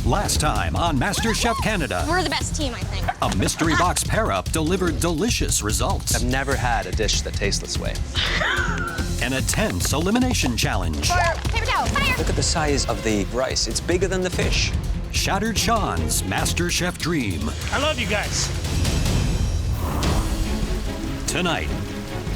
Last time on MasterChef Canada, We're the best team, I think. a mystery box pair-up delivered delicious results. I've never had a dish that tastes this way. And a tense elimination challenge. Fire! Paper towel! Fire! Look at the size of the rice. It's bigger than the fish. Shattered Sean's MasterChef dream. I love you guys. Tonight,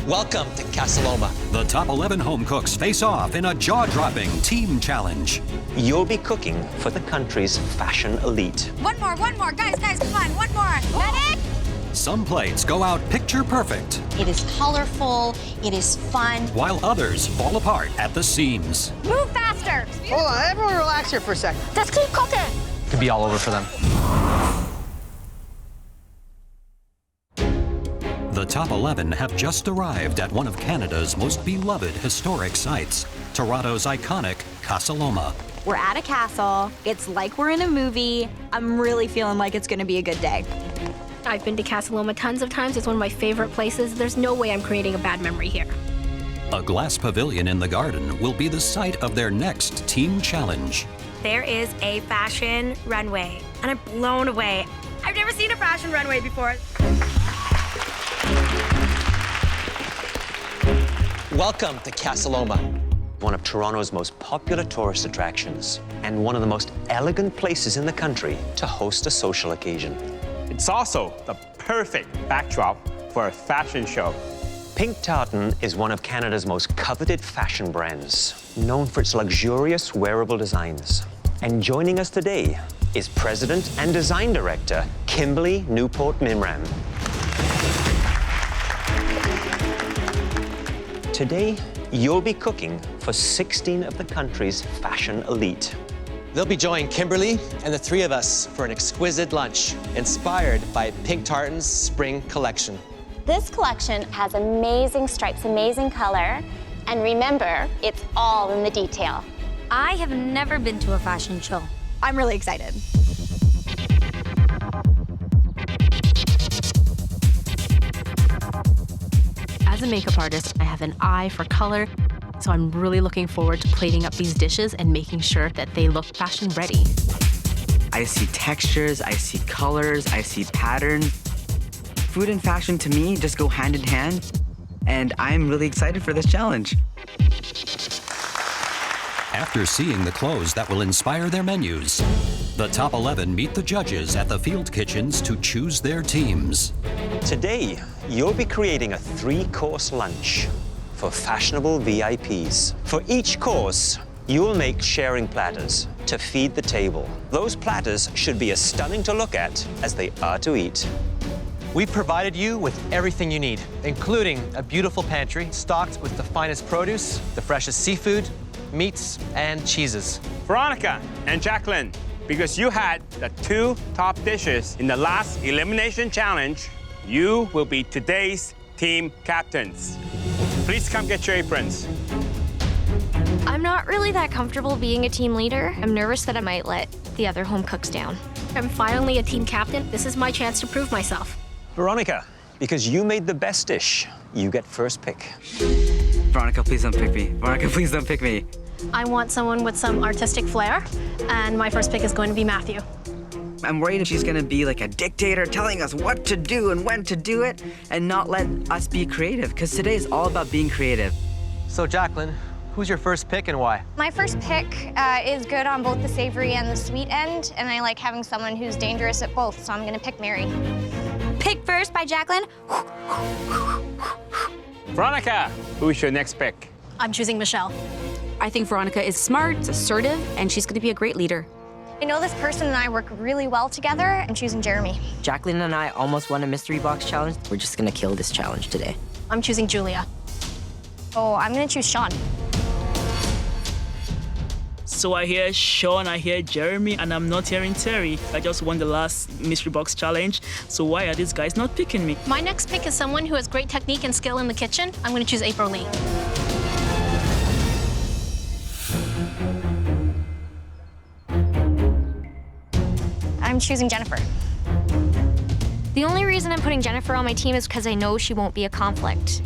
Welcome to Casa Loma. the top 11 home cooks face off in a jaw-dropping team challenge. You'll be cooking for the country's fashion elite. One more. Guys, come on, one more. Medic! Some plates go out picture perfect, It is colorful, it is fun. while others fall apart at the seams. Move faster! Hold on, everyone relax here for a second. Just keep cooking! Could be all over for them. The top 11 have just arrived at one of Canada's most beloved historic sites, Toronto's iconic Casa Loma. We're at a castle. It's like we're in a movie. I'm really feeling like it's gonna be a good day. I've been to Casa Loma tons of times. It's one of my favorite places. There's no way I'm creating a bad memory here. A glass pavilion in the garden will be the site of their next team challenge. There is a fashion runway, and I'm blown away. I've never seen a fashion runway before. Welcome to Casa Loma, one of Toronto's most popular tourist attractions and one of the most elegant places in the country to host a social occasion. It's also the perfect backdrop for a fashion show. Pink Tartan is one of Canada's most coveted fashion brands, known for its luxurious wearable designs. And joining us today is President and Design Director Kimberly Newport-Mimram. Today, you'll be cooking for 16 of the country's fashion elite. They'll be joining Kimberly and the three of us for an exquisite lunch inspired by Pink Tartan's spring collection. This collection has amazing stripes, amazing color, and remember, it's all in the detail. I have never been to a fashion show. I'm really excited. As a makeup artist, I have an eye for color, so I'm really looking forward to plating up these dishes and making sure that they look fashion ready. I see textures, I see colors, I see patterns. Food and fashion to me just go hand in hand, and I'm really excited for this challenge. After seeing the clothes that will inspire their menus, the top 11 meet the judges at the field kitchens to choose their teams. Today, you'll be creating a 3-course lunch for fashionable VIPs. For each course, you'll make sharing platters to feed the table. Those platters should be as stunning to look at as they are to eat. We've provided you with everything you need, including a beautiful pantry stocked with the finest produce, the freshest seafood, meats, and cheeses. Veronica and Jacqueline, because you had the 2 top dishes in the last elimination challenge, you will be today's team captains. Please come get your aprons. I'm not really that comfortable being a team leader. I'm nervous that I might let the other home cooks down. I'm finally a team captain. This is my chance to prove myself. Veronica, because you made the best dish, you get first pick. Veronica, please don't pick me. Veronica, please don't pick me. I want someone with some artistic flair, and my first pick is going to be Matthew. I'm worried if she's gonna be like a dictator telling us what to do and when to do it and not let us be creative, because today is all about being creative. So, Jacqueline, who's your first pick and why? My first pick is good on both the savory and the sweet end, and I like having someone who's dangerous at both, so I'm gonna pick Mary. Pick first by Jacqueline. Veronica, who's your next pick? I'm choosing Michelle. I think Veronica is smart, assertive, and she's gonna be a great leader. I know this person and I work really well together. I'm choosing Jeremy. Jacqueline and I almost won a mystery box challenge. We're just gonna kill this challenge today. I'm choosing Julia. Oh, I'm gonna choose Sean. So I hear Sean, I hear Jeremy, and I'm not hearing Terry. I just won the last mystery box challenge, so why are these guys not picking me? My next pick is someone who has great technique and skill in the kitchen. I'm going to choose April Lee. I'm choosing Jennifer. The only reason I'm putting Jennifer on my team is because I know she won't be a conflict.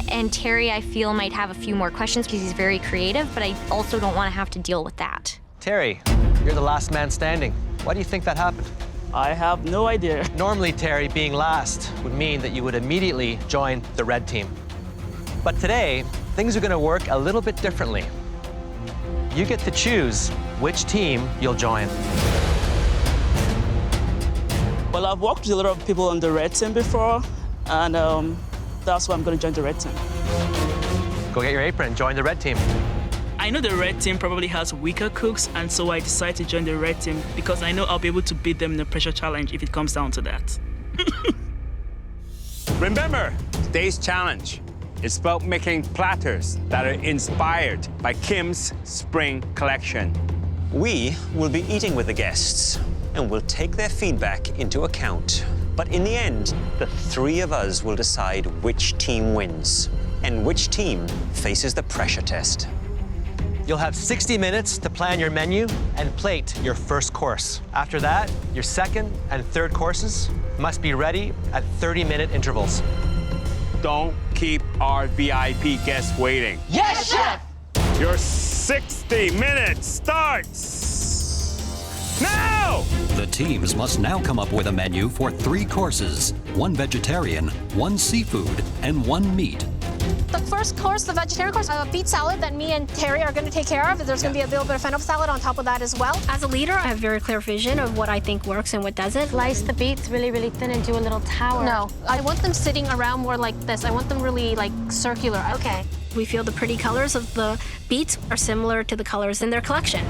And Terry, I feel, might have a few more questions because he's very creative, but I also don't want to have to deal with that. Terry, You're the last man standing. Why do you think that happened? I have no idea. Normally, Terry, being last would mean that you would immediately join the red team. But today, things are going to work a little bit differently. You get to choose which team you'll join. Well, I've worked with a lot of people on the red team before, and that's why I'm going to join the red team. Go get your apron and join the red team. I know the red team probably has weaker cooks, and so I decided to join the red team because I know I'll be able to beat them in the pressure challenge if it comes down to that. Remember, today's challenge is about making platters that are inspired by Kim's spring collection. We will be eating with the guests, and we'll take their feedback into account. But in the end, the three of us will decide which team wins and which team faces the pressure test. You'll have 60 minutes to plan your menu and plate your first course. After that, your second and third courses must be ready at 30-minute intervals. Don't keep our VIP guests waiting. Yes, chef! Your 60 minutes starts now! The teams must now come up with a menu for 3 courses, 1 vegetarian, 1 seafood, and 1 meat. The first course, the vegetarian course, a beet salad that me and Terry are going to take care of. There's going to be a little bit of fennel salad on top of that as well. As a leader, I have a very clear vision of what I think works and what doesn't. Slice the beets really, really thin and do a little tower. No, I want them sitting around more like this. I want them really like circular. Okay. We feel the pretty colors of the beets are similar to the colors in their collection.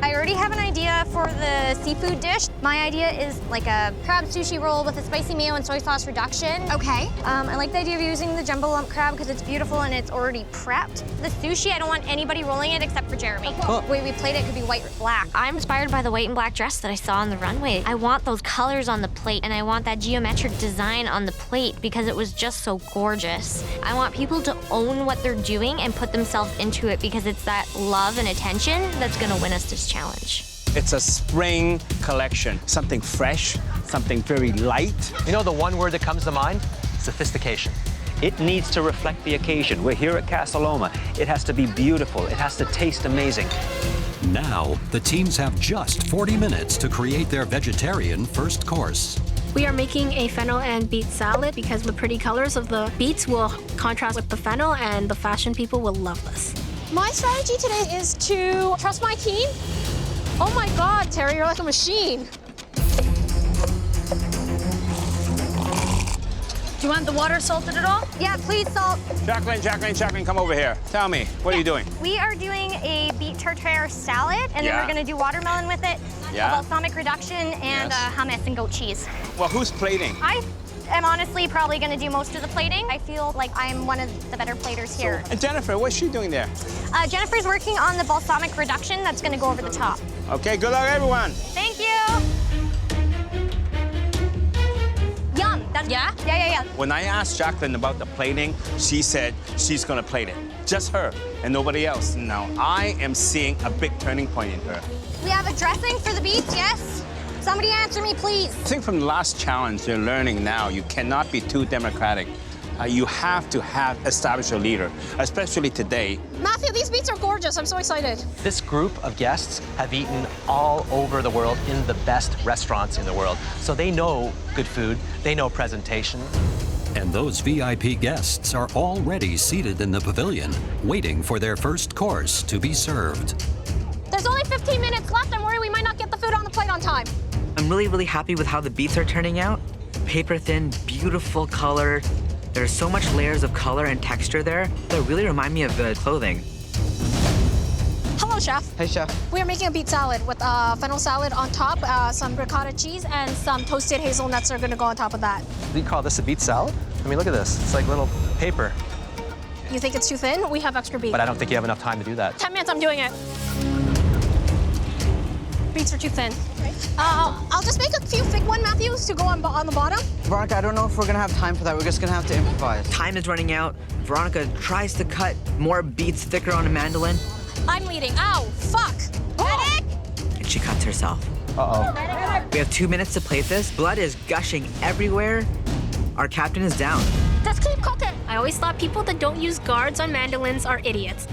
I already have an idea for the seafood dish. My idea is like a crab sushi roll with a spicy mayo and soy sauce reduction. Okay. I like the idea of using the jumbo lump crab because it's beautiful and it's already prepped. The sushi, I don't want anybody rolling it except for Jeremy. Cool. The way we played it could be white or black. I'm inspired by the white and black dress that I saw on the runway. I want those colors on the plate, and I want that geometric design on the plate because it was just so gorgeous. I want people to own what they're doing and put themselves into it because it's that love and attention that's gonna win us this challenge. It's a spring collection. Something fresh, something very light. You know the one word that comes to mind? Sophistication. It needs to reflect the occasion. We're here at Casa Loma. It has to be beautiful. It has to taste amazing. Now, the teams have just 40 minutes to create their vegetarian first course. We are making a fennel and beet salad because the pretty colors of the beets will contrast with the fennel, and the fashion people will love this. My strategy today is to trust my team. Oh my God, Terry, you're like a machine. Do you want the water salted at all? Yeah, please salt. Jacqueline, come over here. Tell me, what are you doing? We are doing a beet tartare salad, and then we're gonna do watermelon with it, a balsamic reduction, and hummus and goat cheese. Well, who's plating? I am honestly probably gonna do most of the plating. I feel like I'm one of the better platers here. And Jennifer, what's she doing there? Jennifer's working on the balsamic reduction that's gonna go over the top. Okay, good luck, everyone. Thank you. Yum. Yeah. When I asked Jacqueline about the plating, she said she's gonna plate it. Just her and nobody else. Now, I am seeing a big turning point in her. We have a dressing for the beets, yes? Somebody answer me, please. I think from the last challenge, you're learning now, you cannot be too democratic. You have to establish a leader, especially today. Matthew, these beets are gorgeous. I'm so excited. This group of guests have eaten all over the world in the best restaurants in the world. So they know good food, they know presentation. And those VIP guests are already seated in the pavilion, waiting for their first course to be served. There's only 15 minutes left. I'm worried we might not get the food on the plate on time. I'm really happy with how the beets are turning out. Paper thin, beautiful color. There's so much layers of color and texture there that really remind me of the clothing. Hello, chef. Hey, chef. We are making a beet salad with fennel salad on top, some ricotta cheese, and some toasted hazelnuts are gonna go on top of that. Do you call this a beet salad? I mean, look at this. It's like little paper. You think it's too thin? We have extra beet. But I don't think you have enough time to do that. 10 minutes, I'm doing it. Beets are too thin. I'll just make a few thick one, Matthews, to go on the bottom. Veronica, I don't know if we're gonna have time for that. We're just gonna have to improvise. Time is running out. Veronica tries to cut more beets thicker on a mandolin. I'm leading. Ow, fuck. Medic! And she cuts herself. Uh-oh. We have 2 minutes to plate this. Blood is gushing everywhere. Our captain is down. Just keep cooking. I always thought people that don't use guards on mandolins are idiots.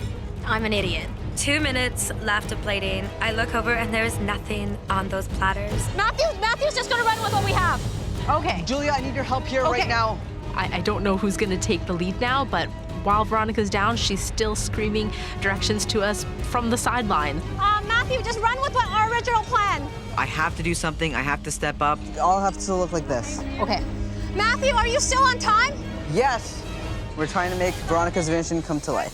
I'm an idiot. 2 minutes left of plating. I look over and there's nothing on those platters. Matthew's just gonna run with what we have. Okay. Julia, I need your help here right now. I don't know who's gonna take the lead now, but while Veronica's down, she's still screaming directions to us from the sideline. Matthew, just run with what our original plan. I have to do something. I have to step up. I'll have to look like this. Okay. Matthew, are you still on time? Yes. We're trying to make Veronica's vision come to life.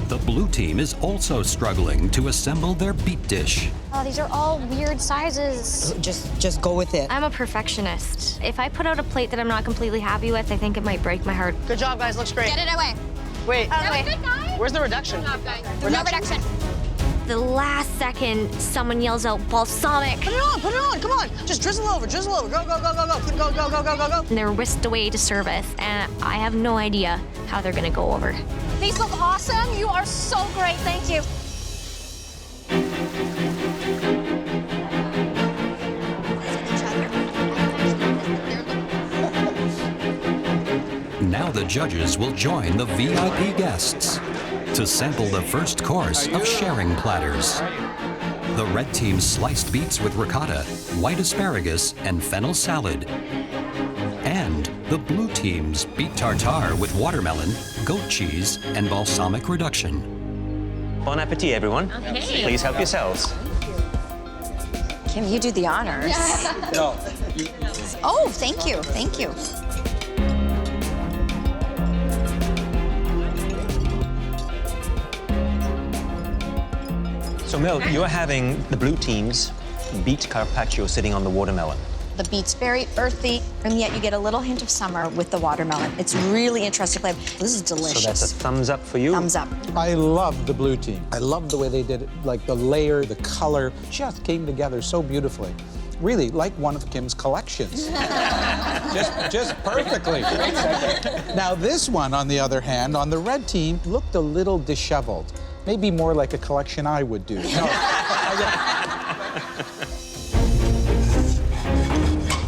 The blue team is also struggling to assemble their beet dish. Oh, these are all weird sizes. Just go with it. I'm a perfectionist. If I put out a plate that I'm not completely happy with, I think it might break my heart. Good job, guys. Looks great. Get it away. Wait. Good, guys. Where's the reduction? No reduction. The last second, someone yells out balsamic. Put it on, come on. Just drizzle over. Go. And they're whisked away to service, and I have no idea how they're gonna go over. These look awesome. You are so great. Thank you. Now the judges will join the VIP guests to sample the first course of sharing platters. The red team's sliced beets with ricotta, white asparagus, and fennel salad. And the blue team's beet tartare with watermelon, goat cheese, and balsamic reduction. Bon appetit, everyone. Okay. Please help yourselves. Kim, you do the honors. No. Oh, thank you. Thank you. So, Mel, you're having the blue team's beet carpaccio sitting on the watermelon. The beet's very earthy, and yet you get a little hint of summer with the watermelon. It's really interesting flavor. This is delicious. So that's a thumbs up for you? Thumbs up. I love the blue team. I love the way they did it, like the layer, the color, just came together so beautifully. Really, like one of Kim's collections. just perfectly. Now this one, on the other hand, on the red team, looked a little disheveled. Maybe more like a collection I would do. No.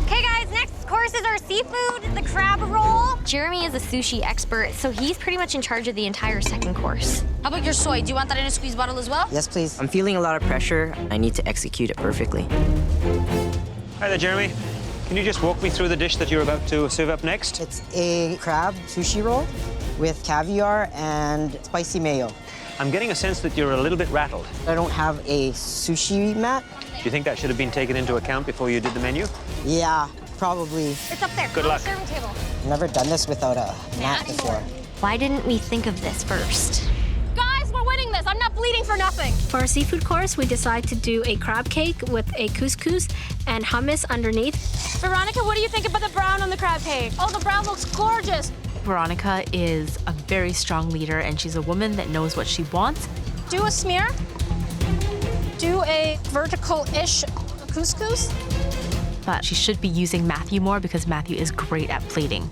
Okay, guys, next course is our seafood, the crab roll. Jeremy is a sushi expert, so he's pretty much in charge of the entire second course. How about your soy? Do you want that in a squeeze bottle as well? Yes, please. I'm feeling a lot of pressure. I need to execute it perfectly. Hi there, Jeremy. Can you just walk me through the dish that you're about to serve up next? It's a crab sushi roll with caviar and spicy mayo. I'm getting a sense that you're a little bit rattled. I don't have a sushi mat. Do you think that should have been taken into account before you did the menu? Yeah, probably. It's up there. Good on luck. the serving table. Never done this without a mat before. Why didn't we think of this first? Guys, we're winning this. I'm not bleeding for nothing. For our seafood course, we decide to do a crab cake with a couscous and hummus underneath. Veronica, what do you think about the brown on the crab cake? Oh, the brown looks gorgeous. Veronica is a very strong leader, and she's a woman that knows what she wants. Do a smear. Do a vertical-ish couscous. But she should be using Matthew more because Matthew is great at plating.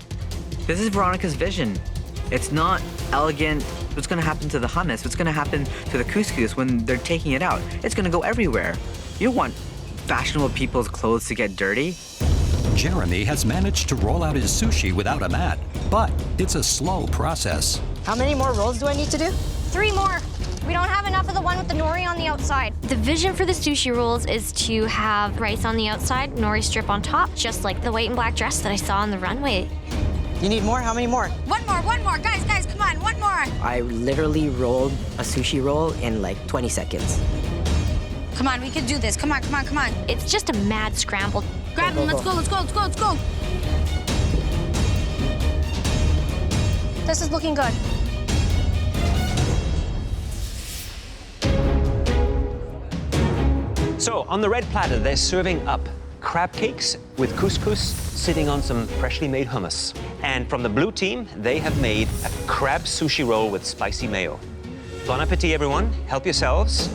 This is Veronica's vision. It's not elegant. What's going to happen to the hummus? What's going to happen to the couscous when they're taking it out? It's going to go everywhere. You don't want fashionable people's clothes to get dirty. Jeremy has managed to roll out his sushi without a mat, but it's a slow process. How many more rolls do I need to do? 3 more. We don't have enough of the one with the nori on the outside. The vision for the sushi rolls is to have rice on the outside, nori strip on top, just like the white and black dress that I saw on the runway. You need more? How many more? One more. Guys, come on, one more. I literally rolled a sushi roll in like 20 seconds. Come on, we can do this. Come on. It's just a mad scramble. Grab them, let's go. This is looking good. So, on the red platter, they're serving up crab cakes with couscous sitting on some freshly made hummus. And from the blue team, they have made a crab sushi roll with spicy mayo. Bon appetit, everyone. Help yourselves.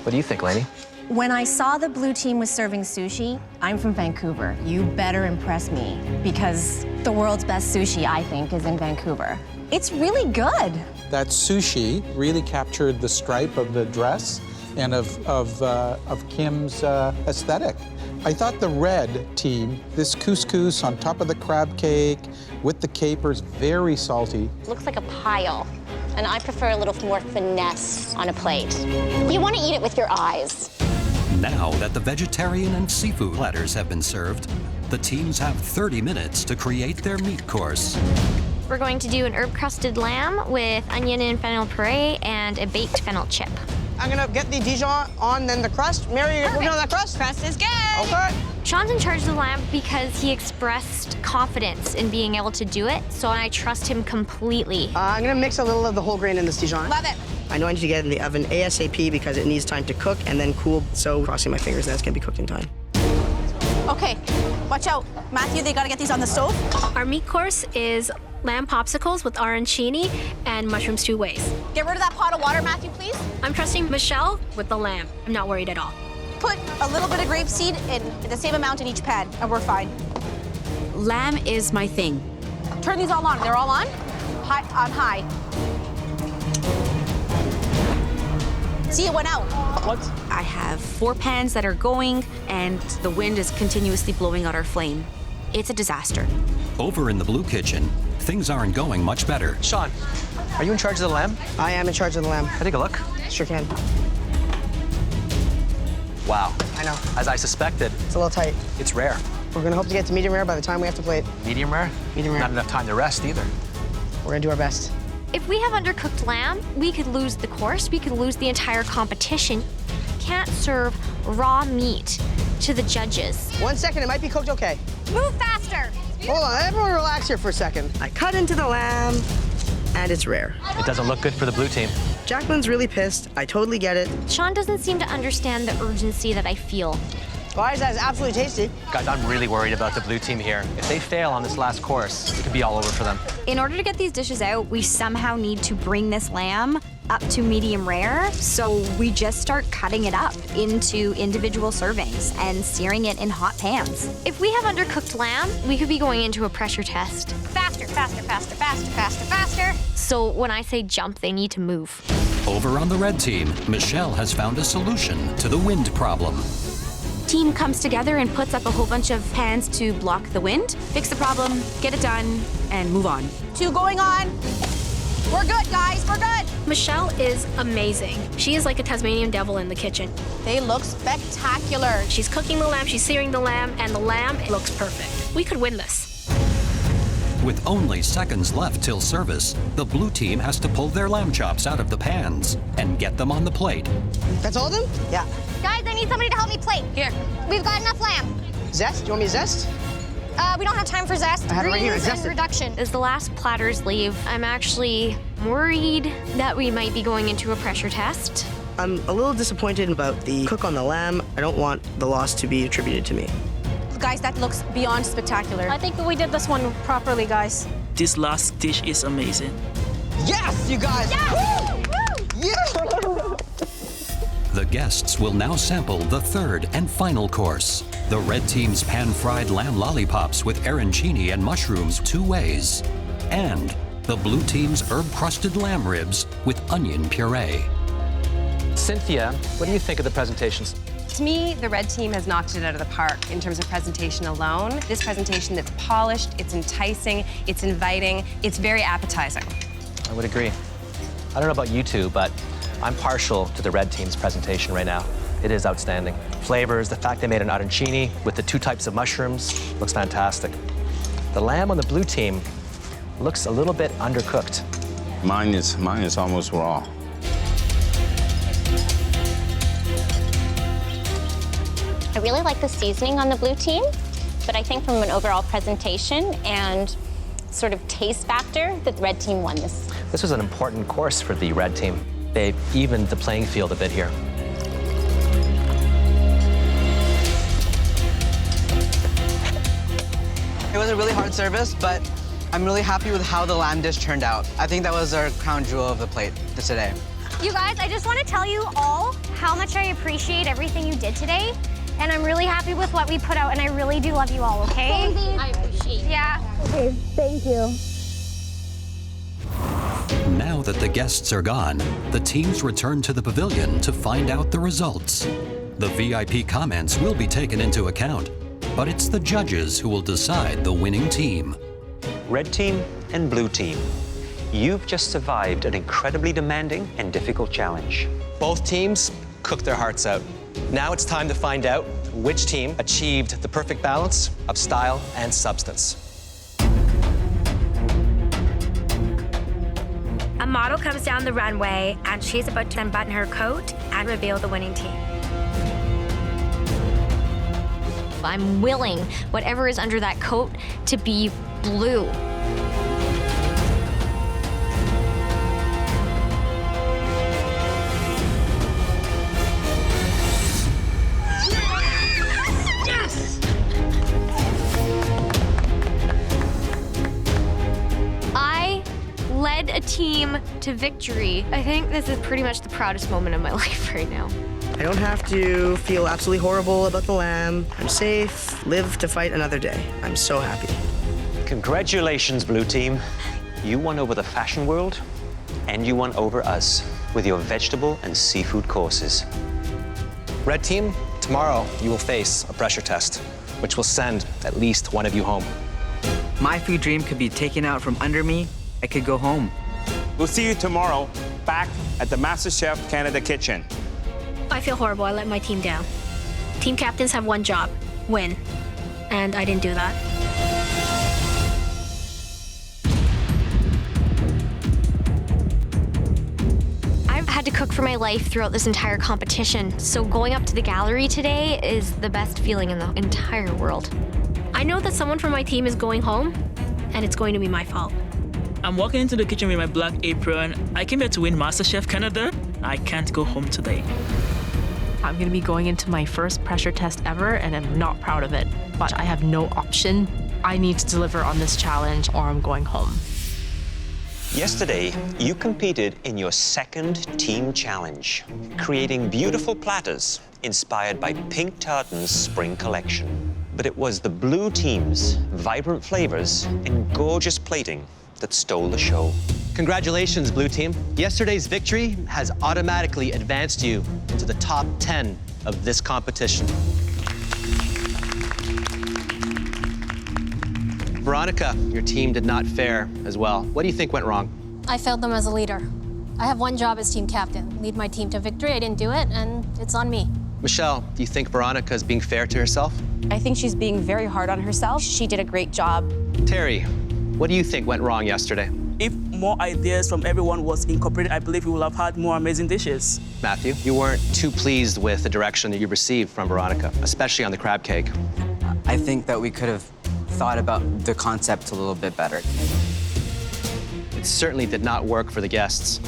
What do you think, Lainey? When I saw the blue team was serving sushi, I'm from Vancouver. You better impress me because the world's best sushi, I think, is in Vancouver. It's really good. That sushi really captured the stripe of the dress and of Kim's aesthetic. I thought the red team, this couscous on top of the crab cake with the capers, very salty. Looks like a pile, and I prefer a little more finesse on a plate. You want to eat it with your eyes. Now that the vegetarian and seafood platters have been served, the teams have 30 minutes to create their meat course. We're going to do an herb-crusted lamb with onion and fennel puree and a baked fennel chip. I'm gonna get the Dijon on, then the crust. Mary, you're working on that crust? Crust is good. Okay. Sean's in charge of the lamb because he expressed confidence in being able to do it, so I trust him completely. I'm gonna mix a little of the whole grain in this Dijon. Love it. I know I need to get it in the oven ASAP because it needs time to cook and then cool, so crossing my fingers that's gonna be cooked in time. Okay, watch out. Matthew, they gotta get these on the stove. Our meat course is lamb popsicles with arancini and mushroom stew ways. Get rid of that pot of water, Matthew, please. I'm trusting Michelle with the lamb. I'm not worried at all. Put a little bit of grapeseed in the same amount in each pan, and we're fine. Lamb is my thing. Turn these all on. They're all on? On high. See, it went out. What? I have 4 pans that are going, and the wind is continuously blowing out our flame. It's a disaster. Over in the blue kitchen, things aren't going much better. Sean, are you in charge of the lamb? I am in charge of the lamb. Can I take a look? Sure can. Wow. I know. As I suspected. It's a little tight. It's rare. We're gonna hope to get to medium rare by the time we have to plate. Medium rare? Medium rare. Not enough time to rest either. We're gonna do our best. If we have undercooked lamb, we could lose the course. We could lose the entire competition. Can't serve raw meat to the judges. 1 second, it might be cooked okay. Move faster. Hold on, everyone relax here for a second. I cut into the lamb, and it's rare. It doesn't look good for the blue team. Jacqueline's really pissed. I totally get it. Sean doesn't seem to understand the urgency that I feel. Guys, that is absolutely tasty. Guys, I'm really worried about the blue team here. If they fail on this last course, it could be all over for them. In order to get these dishes out, we somehow need to bring this lamb up to medium rare. So we just start cutting it up into individual servings and searing it in hot pans. If we have undercooked lamb, we could be going into a pressure test. Faster, faster, faster, faster, faster, faster. So when I say jump, they need to move. Over on the red team, Michelle has found a solution to the wind problem. Team comes together and puts up a whole bunch of pans to block the wind, fix the problem, get it done, and move on. 2 going on. We're good, guys, we're good. Michelle is amazing. She is like a Tasmanian devil in the kitchen. They look spectacular. She's cooking the lamb, she's searing the lamb, and the lamb looks perfect. We could win this. With only seconds left till service, the blue team has to pull their lamb chops out of the pans and get them on the plate. That's all of them? Yeah. Guys, I need somebody to help me plate. Here. We've got enough lamb. Zest? Do you want me to zest? We don't have time for zest. I have it right here. Greens Zest and it. reduction. As the last platters leave, I'm actually worried that we might be going into a pressure test. I'm a little disappointed about the cook on the lamb. I don't want the loss to be attributed to me. Guys, that looks beyond spectacular. I think we did this one properly, guys. This last dish is amazing. Yes, you guys! Yes! Woo! Yeah! The guests will now sample the third and final course. The red team's pan-fried lamb lollipops with arancini and mushrooms 2 ways. And the blue team's herb-crusted lamb ribs with onion puree. Cynthia, what do you think of the presentations? To me, the red team has knocked it out of the park in terms of presentation alone. This presentation that's polished, it's enticing, it's inviting, it's very appetizing. I would agree. I don't know about you two, but I'm partial to the red team's presentation right now. It is outstanding. Flavors, the fact they made an arancini with the 2 types of mushrooms, looks fantastic. The lamb on the blue team looks a little bit undercooked. Mine is almost raw. I really like the seasoning on the blue team, but I think from an overall presentation and sort of taste factor, the red team won this. This was an important course for the red team. They evened the playing field a bit here. It was a really hard service, but I'm really happy with how the lamb dish turned out. I think that was our crown jewel of the plate today. You guys, I just want to tell you all how much I appreciate everything you did today. And I'm really happy with what we put out, and I really do love you all, okay? I appreciate it. Yeah. Okay, thank you. Now that the guests are gone, the teams return to the pavilion to find out the results. The VIP comments will be taken into account, but it's the judges who will decide the winning team. Red team and blue team, you've just survived an incredibly demanding and difficult challenge. Both teams cooked their hearts out. Now it's time to find out which team achieved the perfect balance of style and substance. A model comes down the runway and she's about to unbutton her coat and reveal the winning team. I'm willing whatever is under that coat to be blue. Yes! I led a team to victory. I think this is pretty much the proudest moment of my life right now. I don't have to feel absolutely horrible about the lamb. I'm safe, live to fight another day. I'm so happy. Congratulations, blue team. You won over the fashion world, and you won over us with your vegetable and seafood courses. Red team, tomorrow you will face a pressure test, which will send at least one of you home. My food dream could be taken out from under me. I could go home. We'll see you tomorrow back at the MasterChef Canada kitchen. I feel horrible. I let my team down. Team captains have one job, win. And I didn't do that. I've had to cook for my life throughout this entire competition, so going up to the gallery today is the best feeling in the entire world. I know that someone from my team is going home, and it's going to be my fault. I'm walking into the kitchen with my black apron. I came here to win MasterChef Canada. I can't go home today. I'm going to be going into my first pressure test ever, and I'm not proud of it. But I have no option. I need to deliver on this challenge, or I'm going home. Yesterday, you competed in your second team challenge, creating beautiful platters inspired by Pink Tartan's spring collection. But it was the blue team's vibrant flavors and gorgeous plating that stole the show. Congratulations, blue team. Yesterday's victory has automatically advanced you into the top 10 of this competition. Veronica, your team did not fare as well. What do you think went wrong? I failed them as a leader. I have one job as team captain, lead my team to victory. I didn't do it, and it's on me. Michelle, do you think Veronica is being fair to herself? I think she's being very hard on herself. She did a great job. Terry, what do you think went wrong yesterday? If more ideas from everyone was incorporated, I believe we would have had more amazing dishes. Matthew, you weren't too pleased with the direction that you received from Veronica, especially on the crab cake. I think that we could have thought about the concept a little bit better. It certainly did not work for the guests.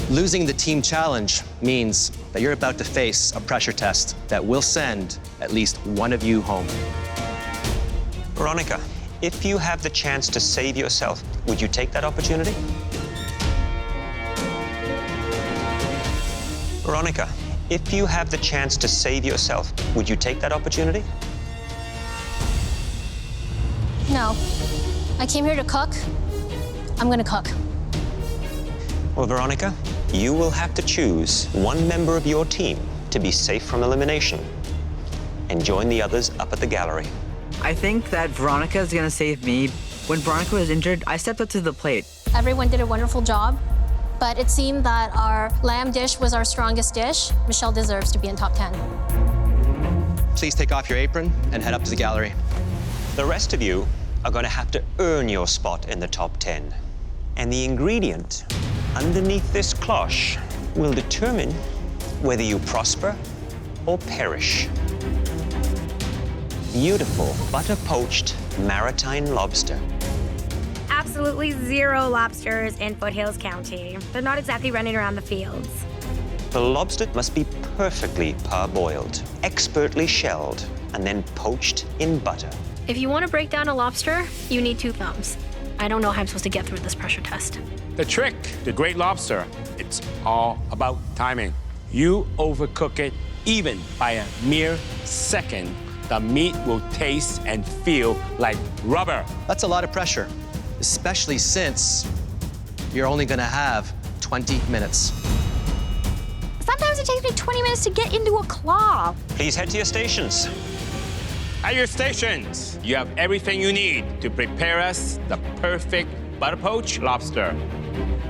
Losing the team challenge means that you're about to face a pressure test that will send at least one of you home. Veronica, if you have the chance to save yourself, would you take that opportunity? Veronica, if you have the chance to save yourself, would you take that opportunity? No. I came here to cook. I'm gonna cook. Well, Veronica, you will have to choose one member of your team to be safe from elimination and join the others up at the gallery. I think that Veronica is gonna save me. When Veronica was injured, I stepped up to the plate. Everyone did a wonderful job, but it seemed that our lamb dish was our strongest dish. Michelle deserves to be in top 10. Please take off your apron and head up to the gallery. The rest of you are going to have to earn your spot in the top 10. And the ingredient underneath this cloche will determine whether you prosper or perish. Beautiful butter-poached maritime lobster. Absolutely zero lobsters in Foothills County. They're not exactly running around the fields. The lobster must be perfectly parboiled, expertly shelled, and then poached in butter. If you want to break down a lobster, you need 2 thumbs. I don't know how I'm supposed to get through this pressure test. The trick, the great lobster, it's all about timing. You overcook it even by a mere second, the meat will taste and feel like rubber. That's a lot of pressure, especially since you're only gonna have 20 minutes. Sometimes Sometimes it takes me 20 minutes to get into a claw. Please head to your stations. At your stations, you have everything you need to prepare us the perfect butter poached lobster.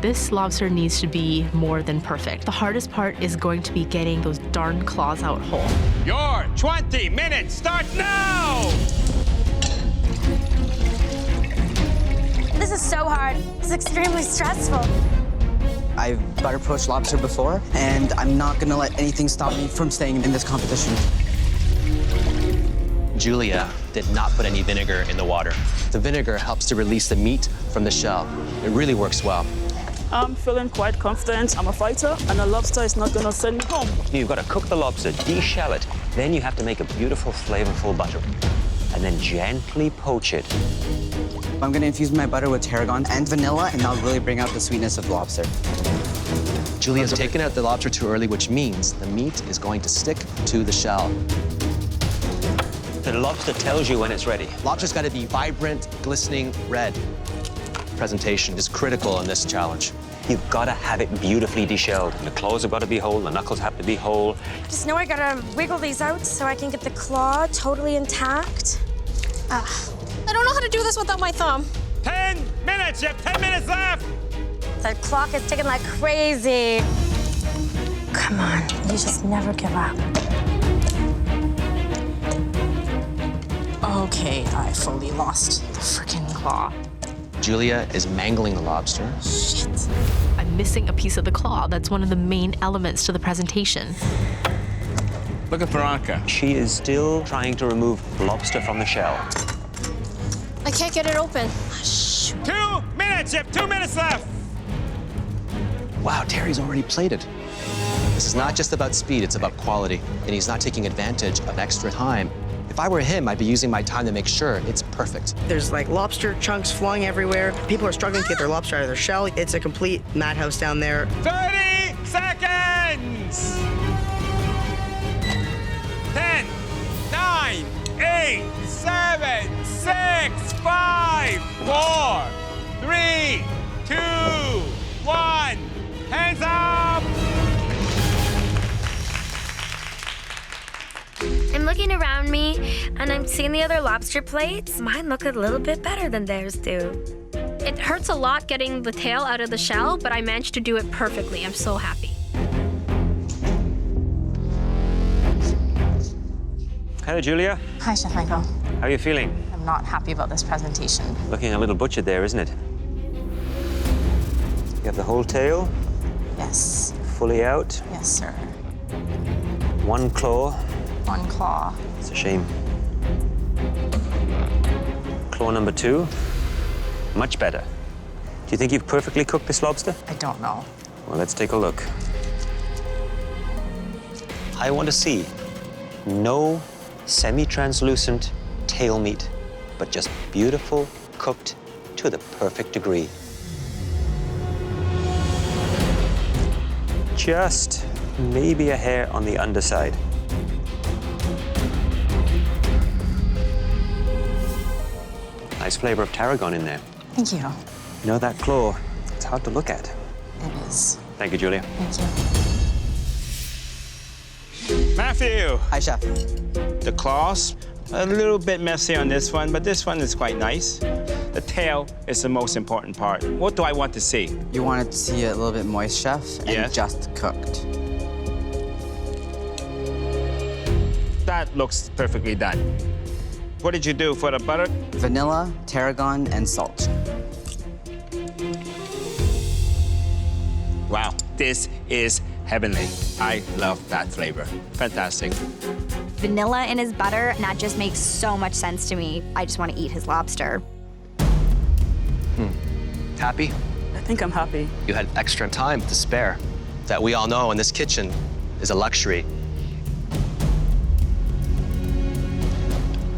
This lobster needs to be more than perfect. The hardest part is going to be getting those darn claws out whole. Your 20 minutes start now! This is so hard. It's extremely stressful. I've butter poached lobster before, and I'm not gonna let anything stop me from staying in this competition. Julia did not put any vinegar in the water. The vinegar helps to release the meat from the shell. It really works well. I'm feeling quite confident. I'm a fighter, and a lobster is not gonna send me home. You've got to cook the lobster, de-shell it. Then you have to make a beautiful, flavorful butter. And then gently poach it. I'm gonna infuse my butter with tarragon and vanilla, and that'll really bring out the sweetness of the lobster. Julia's taken out the lobster too early, which means the meat is going to stick to the shell. The lobster tells you when it's ready. Lobster's got to be vibrant, glistening red. Presentation is critical in this challenge. You've got to have it beautifully de-shelled. The claws have got to be whole, the knuckles have to be whole. Just know I gotta wiggle these out so I can get the claw totally intact. I don't know how to do this without my thumb. 10 minutes, you have 10 minutes left! The clock is ticking like crazy. Come on, you just never give up. Okay, I fully lost the freaking claw. Julia is mangling the lobster. Shit. I'm missing a piece of the claw. That's one of the main elements to the presentation. Look at Veronica. She is still trying to remove lobster from the shell. I can't get it open. 2 minutes, you have 2 minutes left! Wow, Terry's already plated. This is not just about speed, it's about quality. And he's not taking advantage of extra time. If I were him, I'd be using my time to make sure it's perfect. There's like lobster chunks flying everywhere. People are struggling to get their lobster out of their shell. It's a complete madhouse down there. 30 seconds! 10, 9, 8, 7, 6, 5, 4, 3, 2, 1. Hands up! I'm looking around me, and I'm seeing the other lobster plates. Mine look a little bit better than theirs do. It hurts a lot getting the tail out of the shell, but I managed to do it perfectly. I'm so happy. Hello, Julia. Hi, Chef Michael. How are you feeling? I'm not happy about this presentation. Looking a little butchered there, isn't it? You have the whole tail? Yes. Fully out? Yes, sir. One claw. One claw. It's a shame. Claw number 2. Much better. Do you think you've perfectly cooked this lobster? I don't know. Well, let's take a look. I want to see no semi-translucent tail meat, but just beautiful, cooked to the perfect degree. Just maybe a hair on the underside. Nice flavor of tarragon in there. Thank you. You know that claw, it's hard to look at. It is. Thank you, Julia. Thank you. Matthew. Hi, Chef. The claws, a little bit messy on this one, but this one is quite nice. The tail is the most important part. What do I want to see? You want to see it a little bit moist, Chef, and Yes. just cooked. That looks perfectly done. What did you do for the butter? Vanilla, tarragon, and salt. Wow, this is heavenly. I love that flavor. Fantastic. Vanilla in his butter, and that just makes so much sense to me. I just want to eat his lobster. Happy? I think I'm happy. You had extra time to spare. That we all know in this kitchen is a luxury.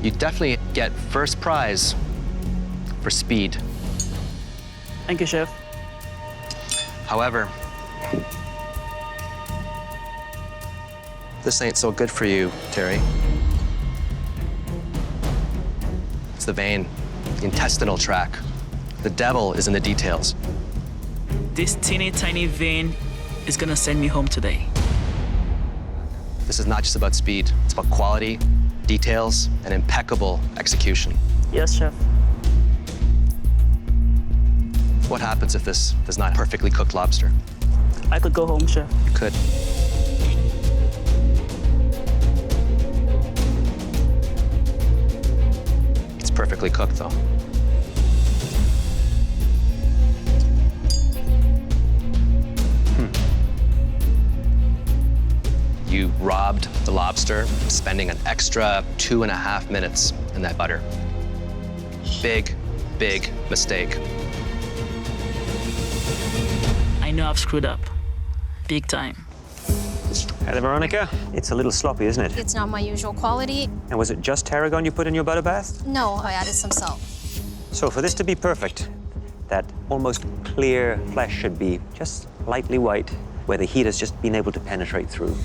You definitely get first prize for speed. Thank you, Chef. However, this ain't so good for you, Terry. It's the vein, the intestinal tract. The devil is in the details. This teeny tiny vein is gonna send me home today. this is not just about speed. It's about quality, details, and impeccable execution. Yes, chef. What happens if this is not perfectly cooked lobster? I could go home, chef. You could. It's perfectly cooked, though. You robbed the lobster, spending an extra 2.5 minutes in that butter. Big, big mistake. I know I've screwed up. Big time. Hi there, Veronica. It's a little sloppy, isn't it? It's not my usual quality. And was it just tarragon you put in your butter bath? No, I added some salt. So for this to be perfect, that almost clear flesh should be just lightly white, where the heat has just been able to penetrate through.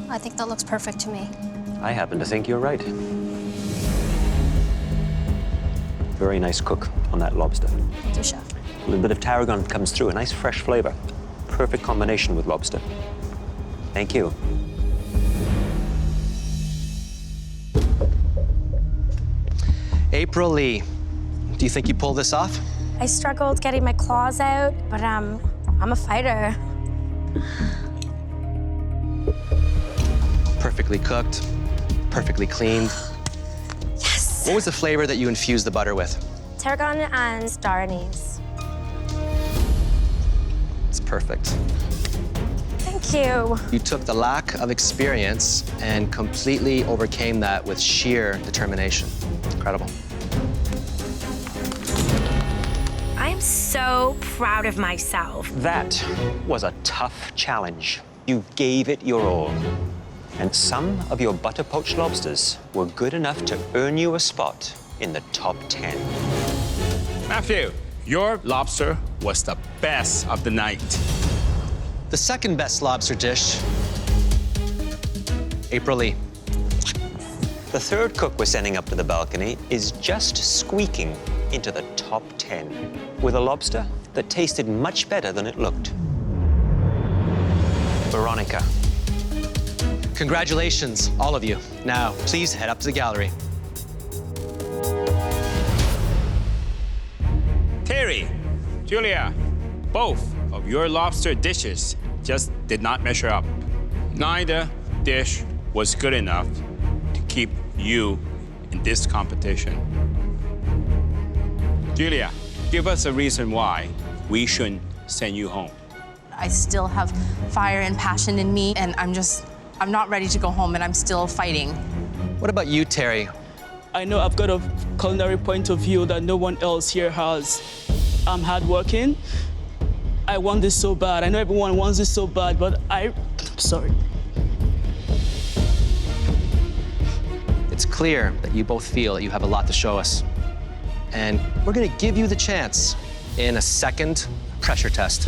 I think that looks perfect to me. I happen to think you're right. Very nice cook on that lobster. Thank you, chef. A little bit of tarragon comes through, a nice fresh flavor. Perfect combination with lobster. Thank you. April Lee, do you think you pulled this off? I struggled getting my claws out, but I'm a fighter. Perfectly cooked, perfectly cleaned. Yes! What was the flavor that you infused the butter with? Tarragon and star anise. It's perfect. Thank you. You took the lack of experience and completely overcame that with sheer determination. Incredible. I'm so proud of myself. That was a tough challenge. You gave it your all. And some of your butter poached lobsters were good enough to earn you a spot in the top 10. Matthew, your lobster was the best of the night. The second best lobster dish, April Lee. The third cook we're sending up to the balcony is just squeaking into the top 10 with a lobster that tasted much better than it looked. Veronica. Congratulations, all of you. Now, please head up to the gallery. Terry, Julia, both of your lobster dishes just did not measure up. Neither dish was good enough to keep you in this competition. Julia, give us a reason why we shouldn't send you home. I still have fire and passion in me, and I'm not ready to go home, and I'm still fighting. What about you, Terry? I know I've got a culinary point of view that no one else here has. I'm hardworking. I want this so bad. I know everyone wants this so bad, but I'm sorry. It's clear that you both feel that you have a lot to show us. And we're gonna give you the chance in a second pressure test.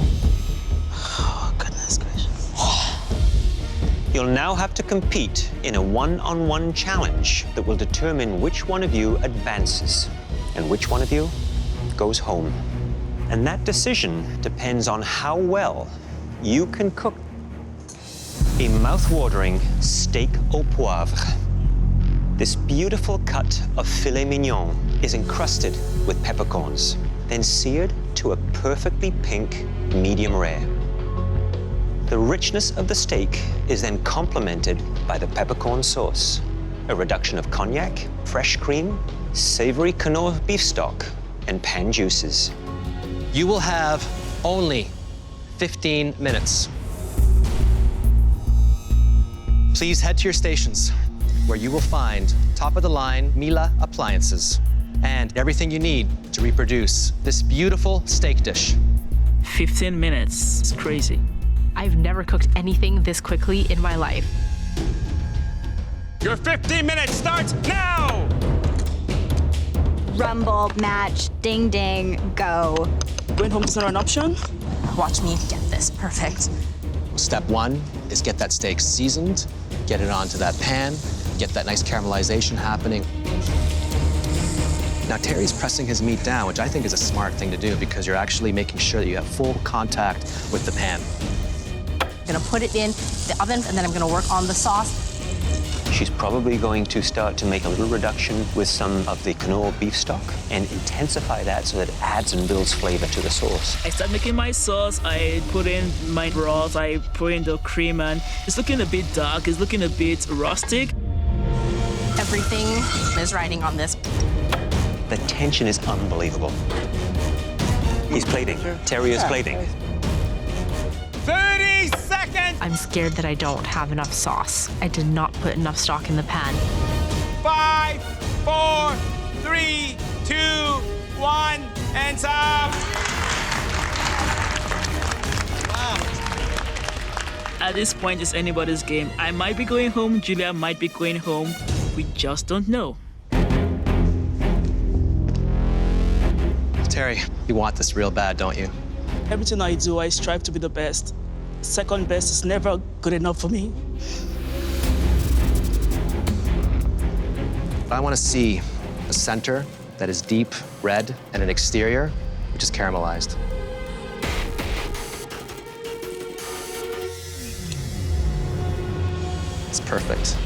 Oh, goodness gracious. You'll now have to compete in a one-on-one challenge that will determine which one of you advances and which one of you goes home. And that decision depends on how well you can cook a mouth-watering steak au poivre. This beautiful cut of filet mignon is encrusted with peppercorns, then seared to a perfectly pink medium rare. The richness of the steak is then complemented by the peppercorn sauce, a reduction of cognac, fresh cream, savory Knorr beef stock, and pan juices. You will have only 15 minutes. Please head to your stations, where you will find top-of-the-line Miele appliances and everything you need to reproduce this beautiful steak dish. 15 minutes. It's crazy. I've never cooked anything this quickly in my life. Your 15 minutes starts now! Rumble, match, ding, ding, go. Going home is not an option? Watch me get this perfect. Step one is get that steak seasoned, get it onto that pan, get that nice caramelization happening. Now, Terry's pressing his meat down, which I think is a smart thing to do because you're actually making sure that you have full contact with the pan. I'm gonna put it in the oven, and then I'm gonna work on the sauce. She's probably going to start to make a little reduction with some of the quinoa beef stock and intensify that so that it adds and builds flavor to the sauce. I start making my sauce, I put in my broth, I put in the cream, and it's looking a bit dark, it's looking a bit rustic. Everything is riding on this. The tension is unbelievable. He's plating. Terry is plating. 30 seconds! I'm scared that I don't have enough sauce. I did not put enough stock in the pan. 5, 4, 3, 2, 1, and stop! At this point, it's anybody's game. I might be going home, Julia might be going home. We just don't know. Terry, you want this real bad, don't you? Everything I do, I strive to be the best. Second best is never good enough for me. I want to see a center that is deep red and an exterior which is caramelized. It's perfect.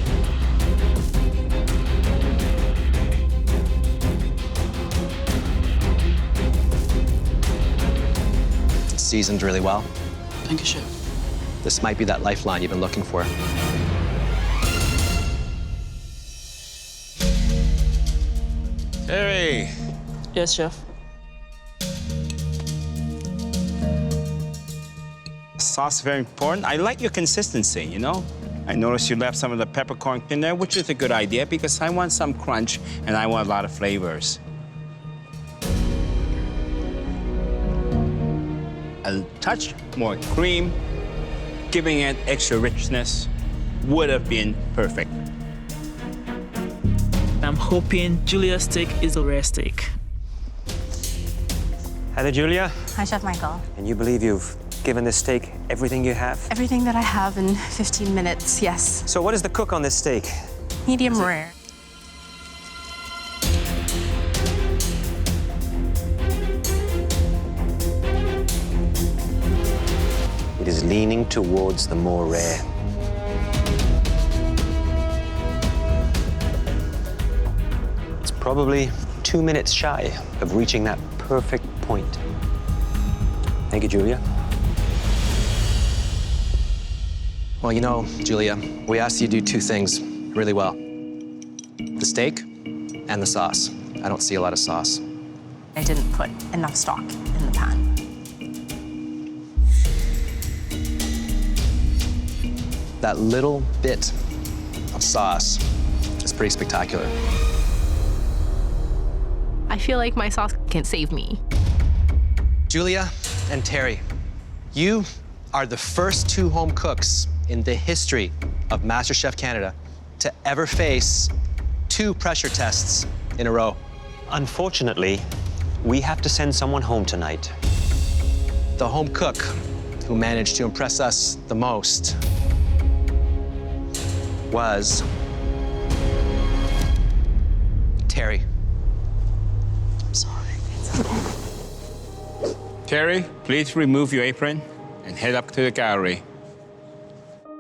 It's seasoned really well. Thank you, Chef. This might be that lifeline you've been looking for. Terry. Yes, Chef. Sauce is very important. I like your consistency, you know? I noticed you left some of the peppercorn in there, which is a good idea because I want some crunch and I want a lot of flavors. A touch more cream, giving it extra richness, would have been perfect. I'm hoping Julia's steak is a rare steak. Hi there, Julia. Hi, Chef Michael. And you believe you've given this steak everything you have? Everything that I have in 15 minutes, yes. So what is the cook on this steak? Medium rare. It is leaning towards the more rare. It's probably 2 minutes shy of reaching that perfect point. Thank you, Julia. Well, you know, Julia, we asked you to do two things really well. The steak and the sauce. I don't see a lot of sauce. I didn't put enough stock in the pan. That little bit of sauce is pretty spectacular. I feel like my sauce can save me. Julia and Terry, you are the first two home cooks in the history of MasterChef Canada to ever face 2 pressure tests in a row. Unfortunately, we have to send someone home tonight. The home cook who managed to impress us the most was Terry. I'm sorry. It's okay. Terry, please remove your apron and head up to the gallery.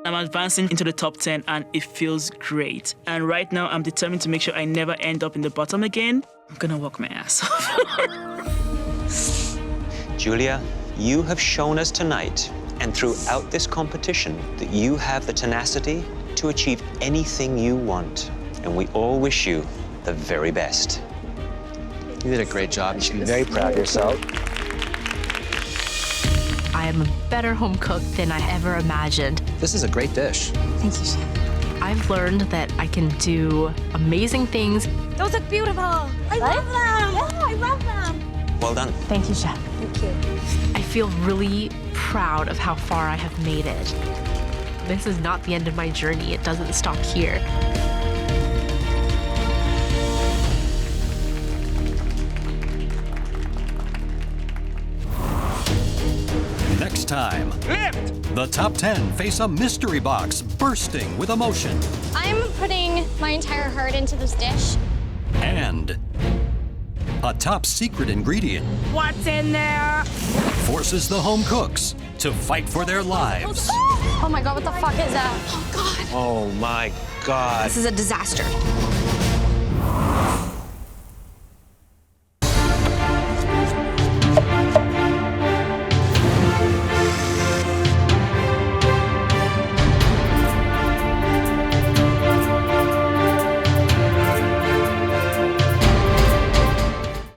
I'm advancing into the top 10 and it feels great. And right now I'm determined to make sure I never end up in the bottom again. I'm gonna work my ass off. Julia, you have shown us tonight and throughout this competition that you have the tenacity to achieve anything you want. And we all wish you the very best. You did a great job. You should be very proud of yourself. I am a better home cook than I ever imagined. This is a great dish. Thank you, Chef. I've learned that I can do amazing things. Those look beautiful. I love them. Yeah, I love them. Well done. Thank you, Chef. Thank you. I feel really proud of how far I have made it. This is not the end of my journey. It doesn't stop here. Next time, Lift! the top 10 face a mystery box bursting with emotion. I'm putting my entire heart into this dish. And a top secret ingredient What's in there? forces the home cooks to fight for their lives. Oh my God, what the fuck is that? Oh God. Oh my God. This is a disaster.